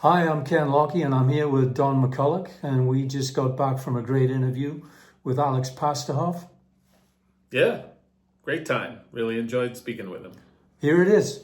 Hi, I'm Ken Lockie, and I'm here with Don McCulloch, and we just got back from a great interview with Alex Pastuhov. Yeah, great time. Really enjoyed speaking with him. Here it is.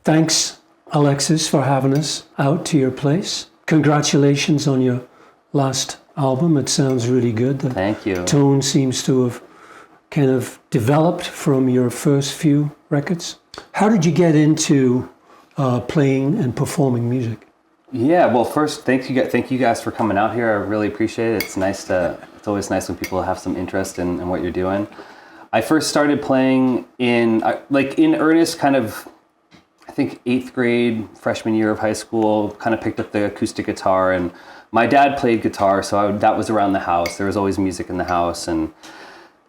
Thanks, Alexis, for having us out to your place. Congratulations on your last album. It sounds really good. The Thank you. tone seems to have kind of developed from your first few records. How did you get into playing and performing music? Yeah, well, first, thank you guys for coming out here. I really appreciate it. It's always nice when people have some interest in what you're doing. I first started playing in earnest, kind of, I think 8th grade, freshman year of high school, kind of picked up the acoustic guitar, and my dad played guitar, so that was around the house. There was always music in the house, and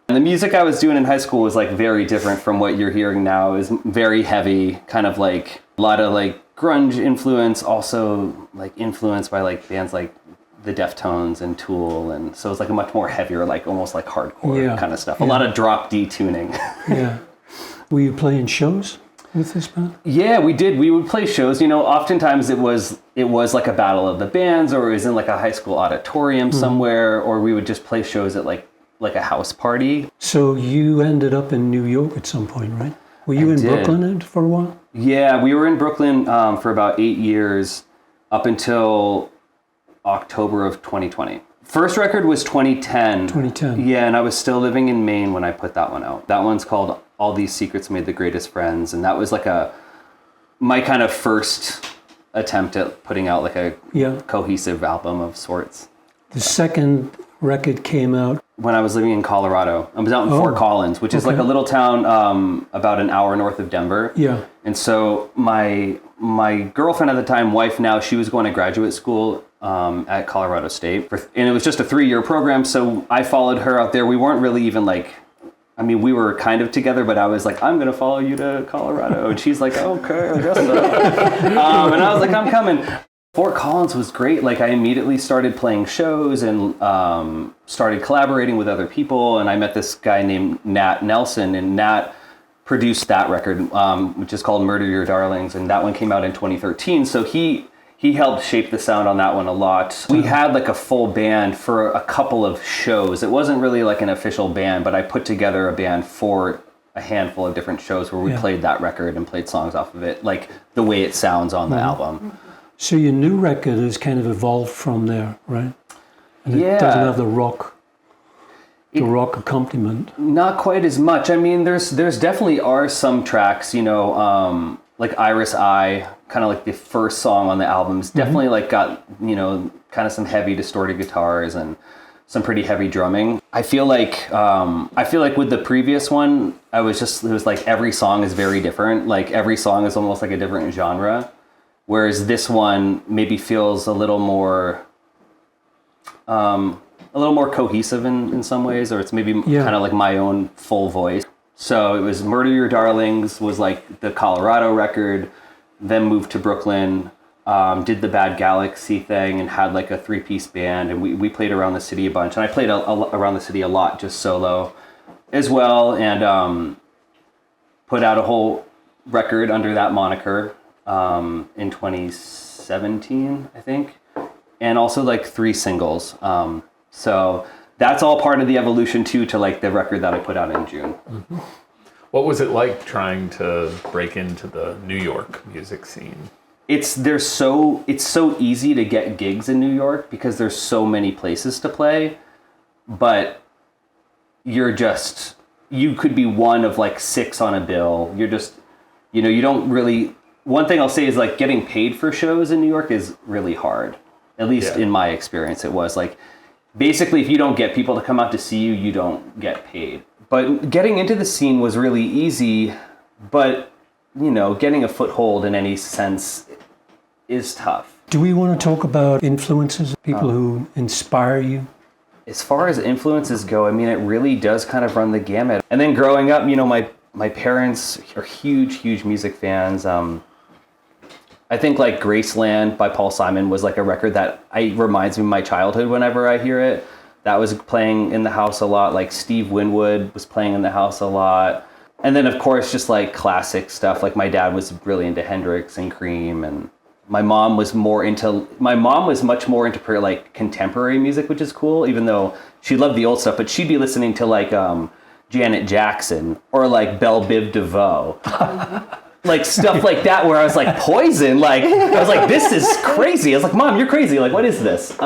the music I was doing in high school was like very different from what you're hearing now. It was very heavy, kind of like a lot of like grunge influence, also like influenced by like bands like the Deftones and Tool, and so it's like a much more heavier, like almost like hardcore kind of stuff. A lot of drop D tuning. Yeah. Were you playing shows with this band? Yeah, we did. We would play shows. You know, oftentimes it was like a battle of the bands, or it was in like a high school auditorium somewhere, or we would just play shows at like a house party. So you ended up in New York at some point, right? Were you in Brooklyn for a while? Yeah, we were in Brooklyn for about 8 years, up until October of 2020. First record was 2010. 2010. Yeah, and I was still living in Maine when I put that one out. That one's called All These Secrets Made the Greatest Friends, and that was like my kind of first attempt at putting out like a cohesive album of sorts. The second record came out when I was living in Colorado. I was out in Fort Collins, which is like a little town about an hour north of Denver. Yeah. And so my girlfriend at the time, wife now, she was going to graduate school at Colorado State. And it was just a 3-year program, so I followed her out there. We weren't really even like, I mean, we were kind of together, but I was like, I'm going to follow you to Colorado. And she's like, okay, I guess so. And I was like, I'm coming. Fort Collins was great. Like, I immediately started playing shows and started collaborating with other people. And I met this guy named Nat Nelson, and Nat produced that record, which is called Murder Your Darlings. And that one came out in 2013. So he helped shape the sound on that one a lot. We had like a full band for a couple of shows. It wasn't really like an official band, but I put together a band for a handful of different shows where we played that record and played songs off of it, like the way it sounds on the album. So your new record has kind of evolved from there, right? And it doesn't have the rock accompaniment. Not quite as much. I mean, there's definitely are some tracks, you know, like Iris Eye, kind of like the first song on the album is definitely like got, you know, kind of some heavy distorted guitars and some pretty heavy drumming. I feel like with the previous one, it was like every song is very different. Like every song is almost like a different genre. Whereas this one maybe feels a little more cohesive in some ways, or it's maybe kind of like my own full voice. So it was Murder Your Darlings was like the Colorado record, then moved to Brooklyn, did the Bad Galaxy thing and had like a 3-piece band, and we played around the city a bunch. And I played around the city a lot, just solo as well, and put out a whole record under that moniker. In 2017, I think, and also like 3 singles. So that's all part of the evolution too, to like the record that I put out in June. Mm-hmm. What was it like trying to break into the New York music scene? It's so easy to get gigs in New York because there's so many places to play, but you could be one of like 6 on a bill. You're just, you know, you don't really. One thing I'll say is like getting paid for shows in New York is really hard. At least in my experience, it was like basically if you don't get people to come out to see you, you don't get paid. But getting into the scene was really easy, but you know, getting a foothold in any sense is tough. Do we want to talk about influences, people who inspire you? As far as influences go, I mean, it really does kind of run the gamut. And then growing up, you know, my parents are huge music fans. I think like Graceland by Paul Simon was like a record that reminds me of my childhood whenever I hear it. That was playing in the house a lot. Like Steve Winwood was playing in the house a lot. And then of course, just like classic stuff. Like my dad was really into Hendrix and Cream, and my mom was much more into like contemporary music, which is cool, even though she loved the old stuff, but she'd be listening to like Janet Jackson or like Belle Biv DeVoe. Like stuff like that, where I was like, Poison, like I was like, this is crazy. I was like, Mom, you're crazy. Like, what is this?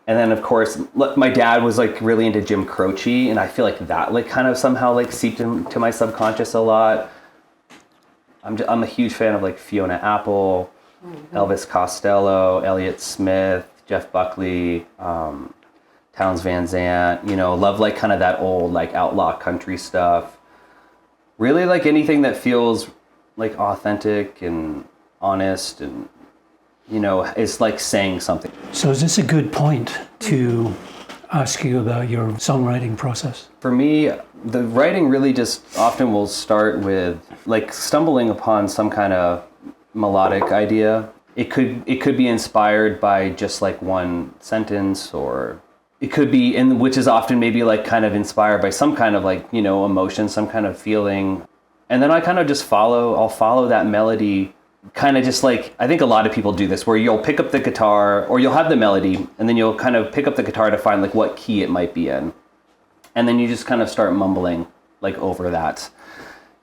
And then of course, my dad was like really into Jim Croce, and I feel like that like kind of somehow like seeped into my subconscious a lot. I'm a huge fan of like Fiona Apple, Elvis Costello, Elliott Smith, Jeff Buckley, Townes Van Zandt. You know, love like kind of that old like outlaw country stuff. Really like anything that feels like authentic and honest, and you know, is like saying something. So is this a good point to ask you about your songwriting process? For me, the writing really just often will start with like stumbling upon some kind of melodic idea. It could be inspired by just like one sentence, or it could be which is often maybe like kind of inspired by some kind of like, you know, emotion, some kind of feeling. And then I kind of just I'll follow that melody, kind of just like, I think a lot of people do this, where you'll pick up the guitar, or you'll have the melody, and then you'll kind of pick up the guitar to find like what key it might be in. And then you just kind of start mumbling like over that,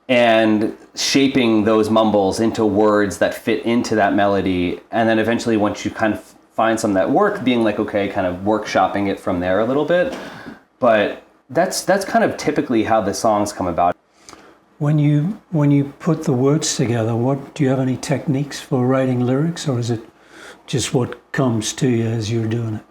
and shaping those mumbles into words that fit into that melody. And then eventually, once you kind of find some that work, being like, okay, kind of workshopping it from there a little bit. But that's kind of typically how the songs come about. When you put the words together, do you have any techniques for writing lyrics, or is it just what comes to you as you're doing it?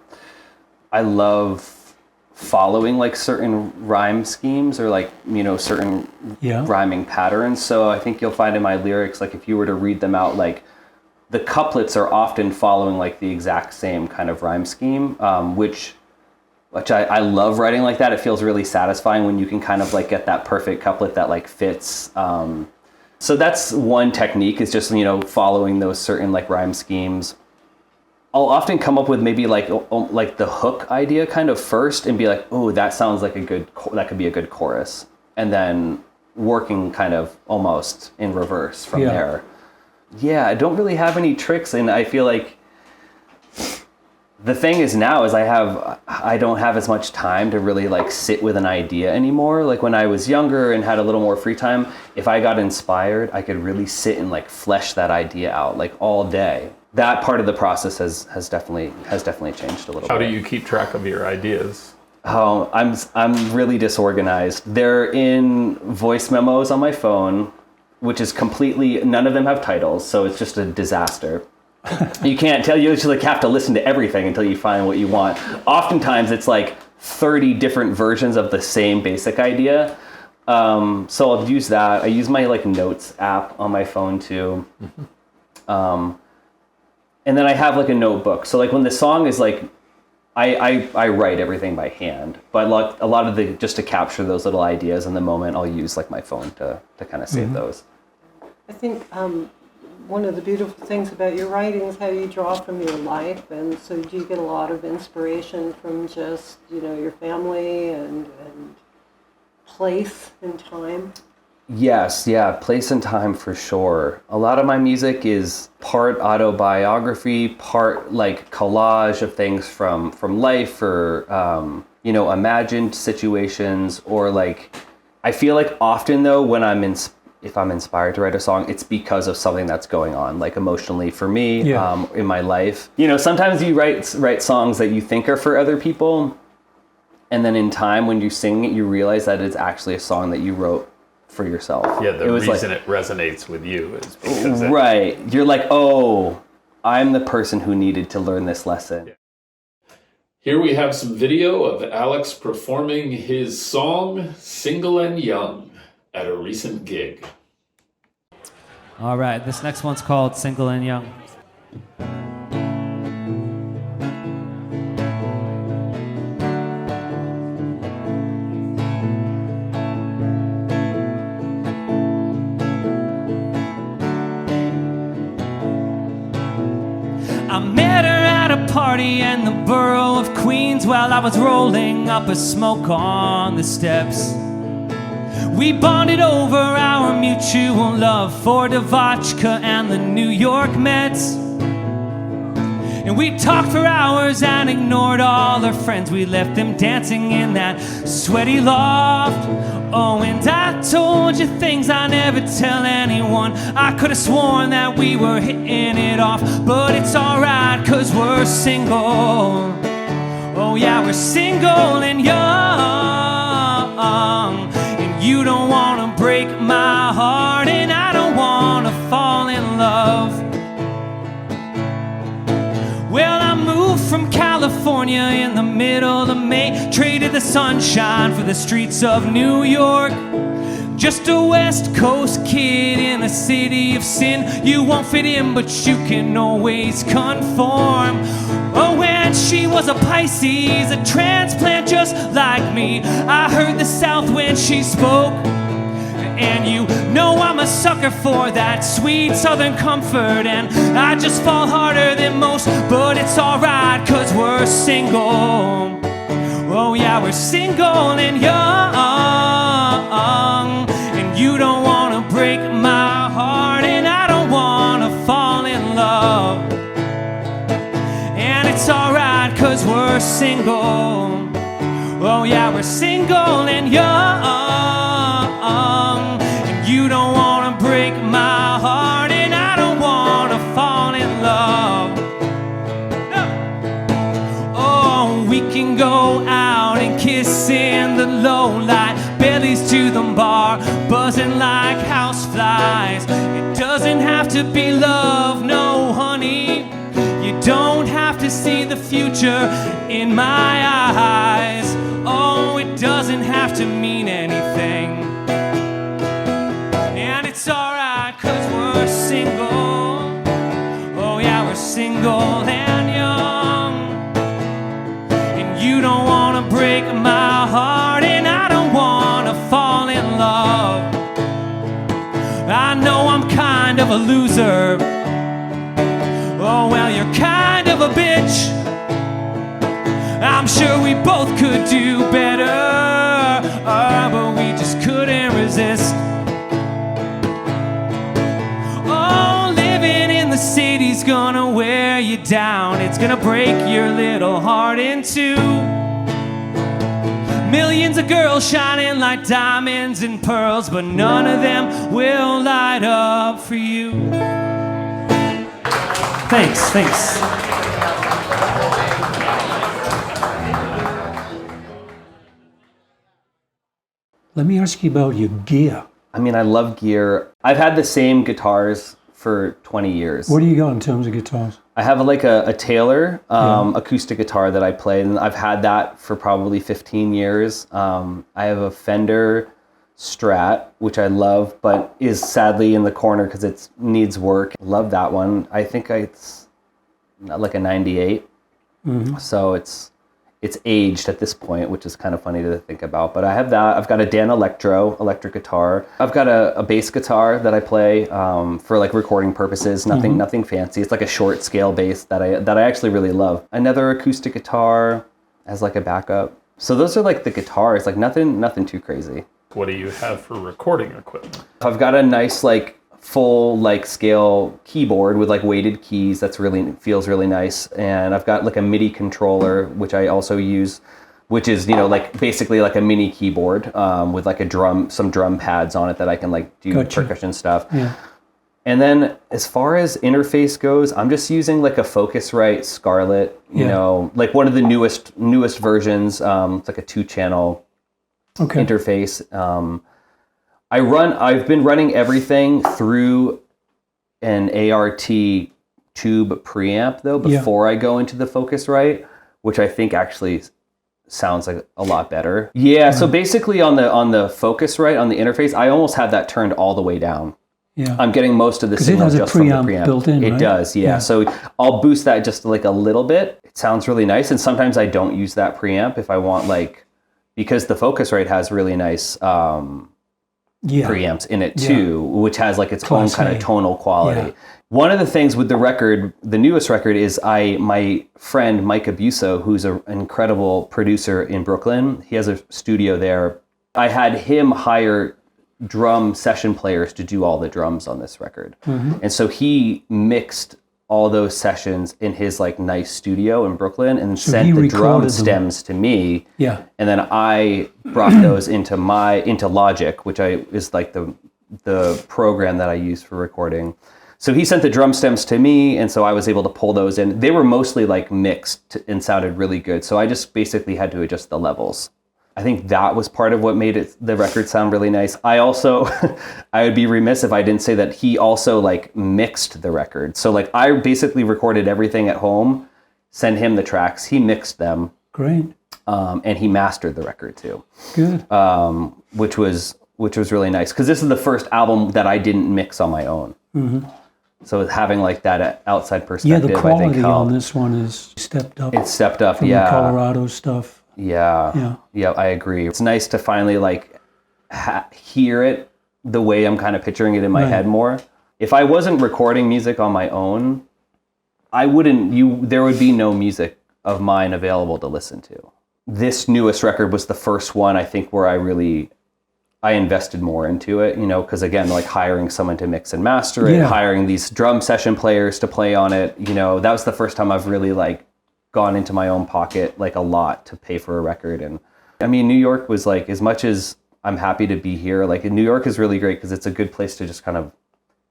I love following like certain rhyme schemes, or like, you know, certain rhyming patterns. So I think you'll find in my lyrics, like if you were to read them out, like the couplets are often following like the exact same kind of rhyme scheme, which I love writing like that. It feels really satisfying when you can kind of like get that perfect couplet that like fits. So that's one technique, is just, you know, following those certain like rhyme schemes. I'll often come up with maybe like the hook idea kind of first, and be like, oh, that sounds like that could be a good chorus. And then working kind of almost in reverse from there. Yeah, I don't really have any tricks, and I feel like the thing is now is I don't have as much time to really like sit with an idea anymore. Like when I was younger and had a little more free time, if I got inspired, I could really sit and like flesh that idea out like all day. That part of the process has definitely changed a little bit. How do you keep track of your ideas? Oh, I'm really disorganized. They're in voice memos on my phone, which is completely, none of them have titles, so it's just a disaster. You can't tell, you just like have to listen to everything until you find what you want. Oftentimes it's like 30 different versions of the same basic idea. So I'll use that. I use my like notes app on my phone too. And then I have like a notebook. So like when the song is like, I write everything by hand, but like a lot of just to capture those little ideas in the moment, I'll use like my phone to kind of save those. I think one of the beautiful things about your writing is how you draw from your life, and so do you get a lot of inspiration from just, you know, your family and place and time? Yes, yeah, place and time for sure. A lot of my music is part autobiography, part like collage of things from life, or you know, imagined situations, or like I feel like often though when if I'm inspired to write a song, it's because of something that's going on, like emotionally for me, in my life. You know, sometimes you write songs that you think are for other people, and then in time when you sing it, you realize that it's actually a song that you wrote for yourself. Yeah, the reason it resonates with you is because right. You're like, oh, I'm the person who needed to learn this lesson. Yeah. Here we have some video of Alex performing his song "Single and Young" at a recent gig. All right, this next one's called Single and Young. party in the borough of Queens while I was rolling up a smoke on the steps. We bonded over our mutual love for the vodka and the New York Mets. And we talked for hours and ignored all our friends. We left them dancing in that sweaty loft. Oh, and I told you things I never tell anyone. I could have sworn that we were hitting it off. But it's alright, 'cause we're single. Oh yeah, we're single and young. And you don't wanna break my heart, and I don't wanna fall in love. Well, I moved from California in the middle of May, traded the sunshine for the streets of New York. Just a West Coast kid in a city of sin. You won't fit in, but you can always conform. Oh, and she was a Pisces, a transplant just like me. I heard the South when she spoke. And you know I'm a sucker for that sweet southern comfort, and I just fall harder than most, but it's alright, 'cause we're single. Oh yeah, we're single and young. And you don't wanna break my heart, and I don't wanna fall in love. And it's alright, 'cause we're single. Oh yeah, we're single and young. And you don't wanna break my heart, and I don't wanna fall in love. No. Oh, we can go out and kiss in the low light, bellies to the bar, buzzing like houseflies. It doesn't have to be love, no honey. You don't have to see the future in my eyes. Oh, it doesn't have to mean anything. And it's alright, 'cause we're single. Oh yeah, we're single and young. And you don't wanna break my heart, and I don't wanna fall in love. I know I'm kind of a loser. Oh well, you're kind of a bitch. I'm sure we both could do better, but we just couldn't resist. Oh, living in the city's gonna wear you down. It's gonna break your little heart in two. Millions of girls shining like diamonds and pearls, but none of them will light up for you. Thanks. Let me ask you about your gear. I mean, I love gear. I've had the same guitars for 20 years. What do you got in terms of guitars? I have like a Taylor acoustic guitar that I play, and I've had that for probably 15 years. I have a Fender Strat, which I love, but is sadly in the corner because it needs work. Love that one. I think it's like a 98. Mm-hmm. So it's aged at this point, which is kind of funny to think about. But I have that. I've got a Dan electric guitar. I've got a bass guitar that I play for like recording purposes. Nothing fancy. It's like a short scale bass that I actually really love. Another acoustic guitar as like a backup. So those are like the guitars. Like nothing too crazy. What do you have for recording equipment? I've got a nice like full like scale keyboard with like weighted keys that's feels really nice, and I've got like a MIDI controller which I also use, which is like basically like a mini keyboard with like some drum pads on it that I can like do percussion stuff. Yeah. And then as far as interface goes, I'm just using like a Focusrite Scarlett, like one of the newest versions. It's like a 2-channel interface. I've been running everything through an ART tube preamp though before I go into the Focusrite, which I think actually sounds like a lot better. Yeah, so basically on the Focusrite, on the interface, I almost have that turned all the way down. Yeah. I'm getting most of the signal just from the preamp. Built in, it does, yeah. So I'll boost that just like a little bit. It sounds really nice, and sometimes I don't use that preamp if I want because the Focusrite has really nice preamps in it too, which has like its own kind of tonal quality. One of the things with the record, the newest record, is my friend Mike Abuso, who's an incredible producer in Brooklyn. He has a studio there. I had him hire drum session players to do all the drums on this record. And so he mixed all those sessions in his like nice studio in Brooklyn and sent the drum stems to me. Yeah. And then I brought those into Logic, which is like the program that I use for recording. So he sent the drum stems to me, and so I was able to pull those in. They were mostly like mixed and sounded really good. So I just basically had to adjust the levels. I think that was part of what made the record sound really nice. I also, I would be remiss if I didn't say that he also like mixed the record. So like I basically recorded everything at home, sent him the tracks, he mixed them. Great. And he mastered the record too. Good. Which was really nice, because this is the first album that I didn't mix on my own. So having like that outside perspective, the I think quality helped. on this one is stepped up. It's stepped up, from yeah. the Colorado stuff. Yeah, I agree. It's nice to finally like hear it the way I'm kind of picturing it in my head more. If I wasn't recording music on my own, there would be no music of mine available to listen to. This newest record was the first one, I think, where I invested more into it, because again, like hiring someone to mix and master it, hiring these drum session players to play on it, that was the first time I've really like gone into my own pocket like a lot to pay for a record. And I mean, New York was like, as much as I'm happy to be here, like New York is really great because it's a good place to just kind of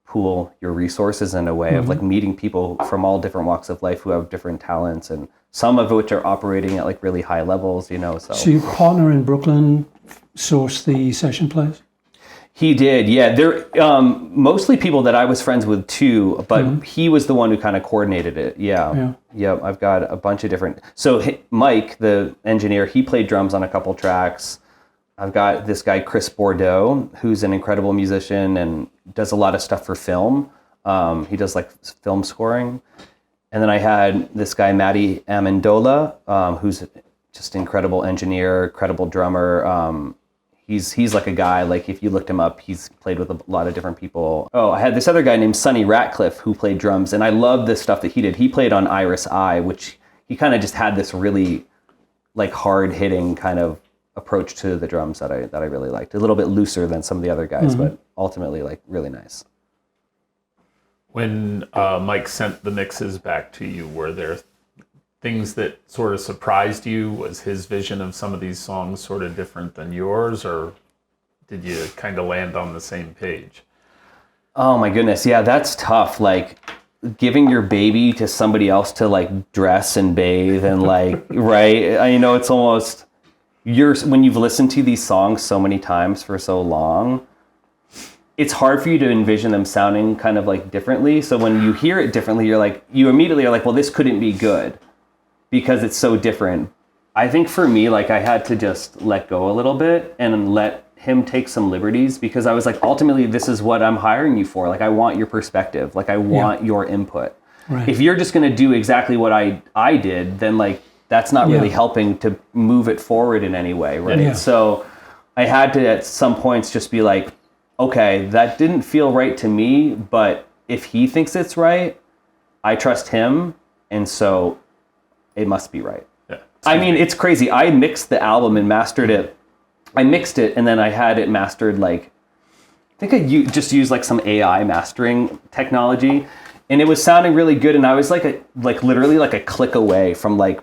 pool your resources in a way of like meeting people from all different walks of life who have different talents, and some of which are operating at like really high levels, So your partner in Brooklyn sourced the session players? He did, yeah. They're mostly people that I was friends with too, but he was the one who kind of coordinated it. Yeah. I've got a bunch of different. So Mike, the engineer, he played drums on a couple tracks. I've got this guy Chris Bordeaux, who's an incredible musician and does a lot of stuff for film. He does like film scoring. And then I had this guy Matty Amendola, who's just an incredible engineer, incredible drummer. He's like a guy, like if you looked him up, he's played with a lot of different people. Oh, I had this other guy named Sonny Ratcliffe who played drums, and I love the stuff that he did. He played on Iris Eye, which he kind of just had this really like hard hitting kind of approach to the drums that I really liked. A little bit looser than some of the other guys, but ultimately like really nice. When Mike sent the mixes back to you, were there things that sort of surprised you? Was his vision of some of these songs sort of different than yours, or did you kind of land on the same page? Oh my goodness, yeah, that's tough. Like giving your baby to somebody else to like dress and bathe and like, right? It's almost, when you've listened to these songs so many times for so long, it's hard for you to envision them sounding kind of like differently. So when you hear it differently, you immediately are like, well, this couldn't be good, because it's so different. I think for me, like I had to just let go a little bit and let him take some liberties, because I was like, ultimately, this is what I'm hiring you for. Like, I want your perspective. Like, I want your input. Right. If you're just going to do exactly what I did, then like, that's not really helping to move it forward in any way. Right. Yeah. So I had to, at some points, just be like, okay, that didn't feel right to me, but if he thinks it's right, I trust him. And so it must be right. Yeah. I mean, it's crazy. I mixed the album and mastered it. I mixed it and then I had it mastered like, I think I just used like some AI mastering technology, and it was sounding really good. And I was like literally like a click away from like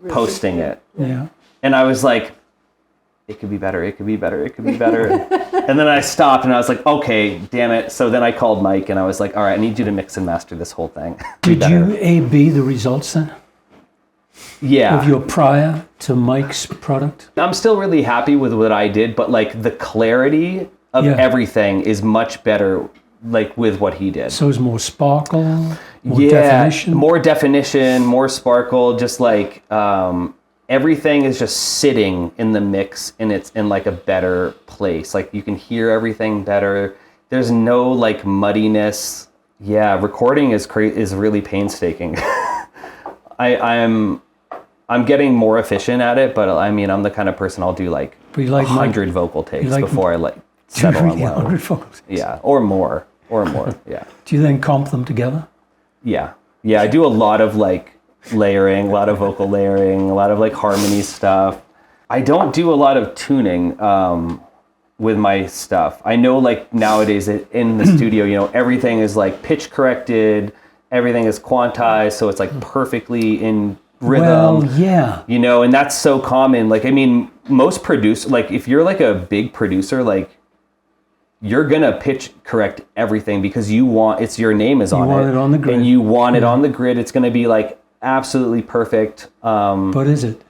posting it. Yeah. And I was like, it could be better. It could be better. It could be better. And then I stopped and I was like, okay, damn it. So then I called Mike and I was like, all right, I need you to mix and master this whole thing. Did you A/B the results then? Yeah. Of your prior to Mike's product? I'm still really happy with what I did, but like the clarity of everything is much better like with what he did. So it's more sparkle, more definition? More definition, more sparkle, just like everything is just sitting in the mix and it's in like a better place. Like you can hear everything better. There's no like muddiness. Yeah, recording is really painstaking. I'm getting more efficient at it, but I mean, I'm the kind of person I'll do like 100 vocal takes before I like settle on one. 100 vocals. Yeah, or more. or more. Yeah. Do you then comp them together? Yeah. I do a lot of like layering, a lot of vocal layering, a lot of like harmony stuff. I don't do a lot of tuning with my stuff. I know like nowadays in the studio, you know, everything is like pitch corrected, everything is quantized, so it's like perfectly in rhythm. Well, yeah. You know, and that's so common. Like, I mean, most produce, like if you're like a big producer, like you're gonna pitch correct everything because you want, it's your name is on it. You want it on the grid. And you want it on the grid. It's gonna be like absolutely perfect. But is it?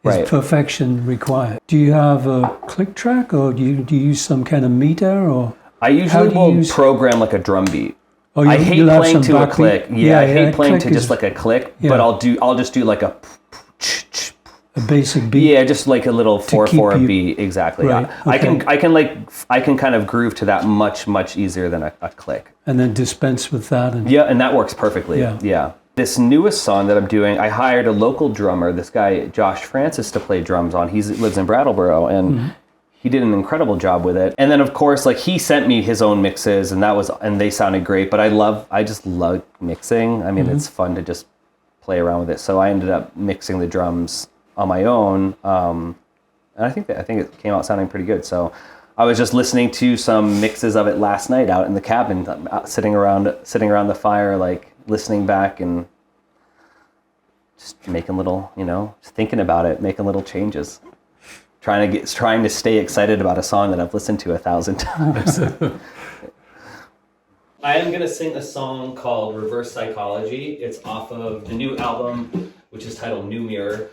Is Right. perfection required? Do you have a click track, or do you use some kind of meter, or? I How usually do you will use- program like a drum beat. Oh, I hate you'll have playing some to a backbeat? click. Yeah, I hate playing click to is just like a click, yeah. but I'll just do like a a basic beat. yeah, just like a little 4/4 keep you- beat. Exactly. Right, Yeah. I can kind of groove to that much easier than a click. And then dispense with that. And Yeah, and that works perfectly. Yeah. Yeah. This newest song that I'm doing, I hired a local drummer, this guy Josh Francis, to play drums on. He lives in Brattleboro, and he did an incredible job with it. And then of course, like he sent me his own mixes, and they sounded great. But I just love mixing. I mean, it's fun to just play around with it. So I ended up mixing the drums on my own, and I think it came out sounding pretty good. So I was just listening to some mixes of it last night out in the cabin, sitting around the fire, like listening back and just making little, you know, just thinking about it, making little changes, trying to stay excited about a song that I've listened to 1,000 times. I am going to sing a song called Reverse Psychology. It's off of the new album, which is titled New Mirror,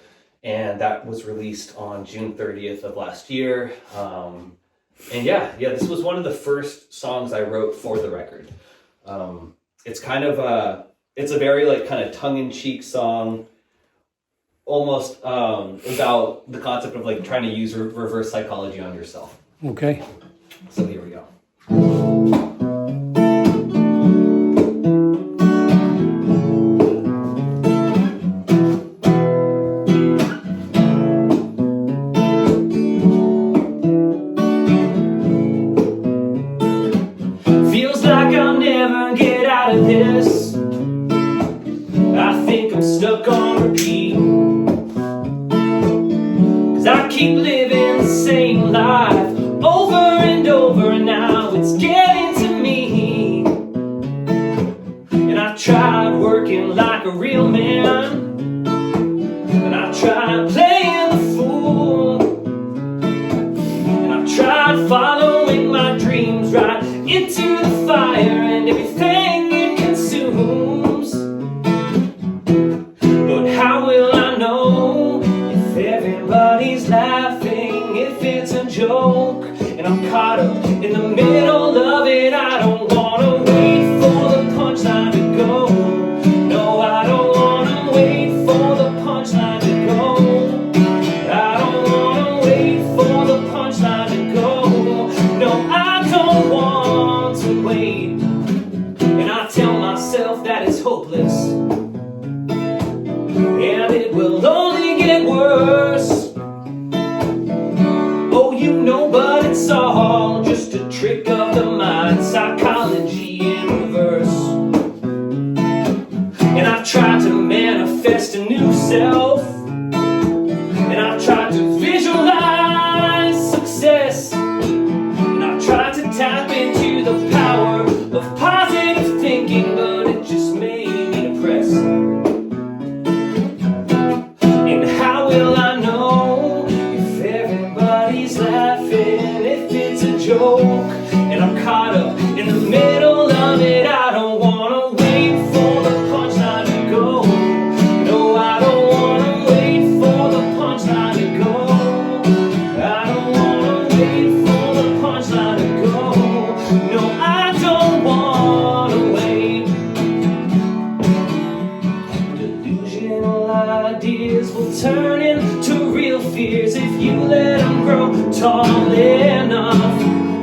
and that was released on June 30th of last year. And this was one of the first songs I wrote for the record. It's kind of it's a very like kind of tongue-in-cheek song, almost about the concept of like trying to use reverse psychology on yourself. Okay. So here we go. Feels like I'll never get out of this. I think I'm stuck on repeat. 'Cause I keep living the same life over and over, and now it's getting to me. And I tried working like a real man, and I tried playing the fool, and I tried following my dreams right into the fire and everything it consumes. But how will I know if everybody's laughing, if it's a joke, and I'm caught up in the middle of it? I don't wanna wait for the punchline to go. No, I don't wanna wait for the punchline to go. I don't wanna wait for the punchline to go. No, I don't want to wait. And I tell myself that it's hopeless, and it will only get worse. Oh, you know, but it's all just a trick of the mind, psychology in reverse. And I've tried to manifest a new self, and I've tried to visualize success, and I've tried to tap into the power of positive thinking, but it just made me depressed. And how will I know if everybody's laughing, if it's a joke, and I'm caught up in the middle of it? I don't wanna wait for the punchline to go. No, I don't wanna wait for the punchline to go. I don't wanna wait for the punchline to go. No, I don't wanna wait. Delusional ideas will turn into real fears if you let them grow tall enough.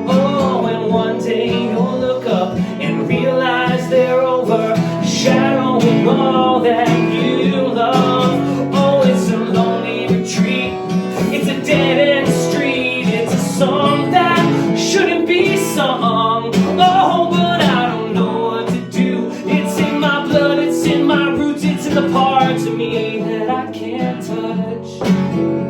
Oh, and one day you'll look up and realize they're overshadowing all that you love. Oh, it's a lonely retreat, it's a dead-end street, it's a song that shouldn't be sung. Oh, but I can't touch.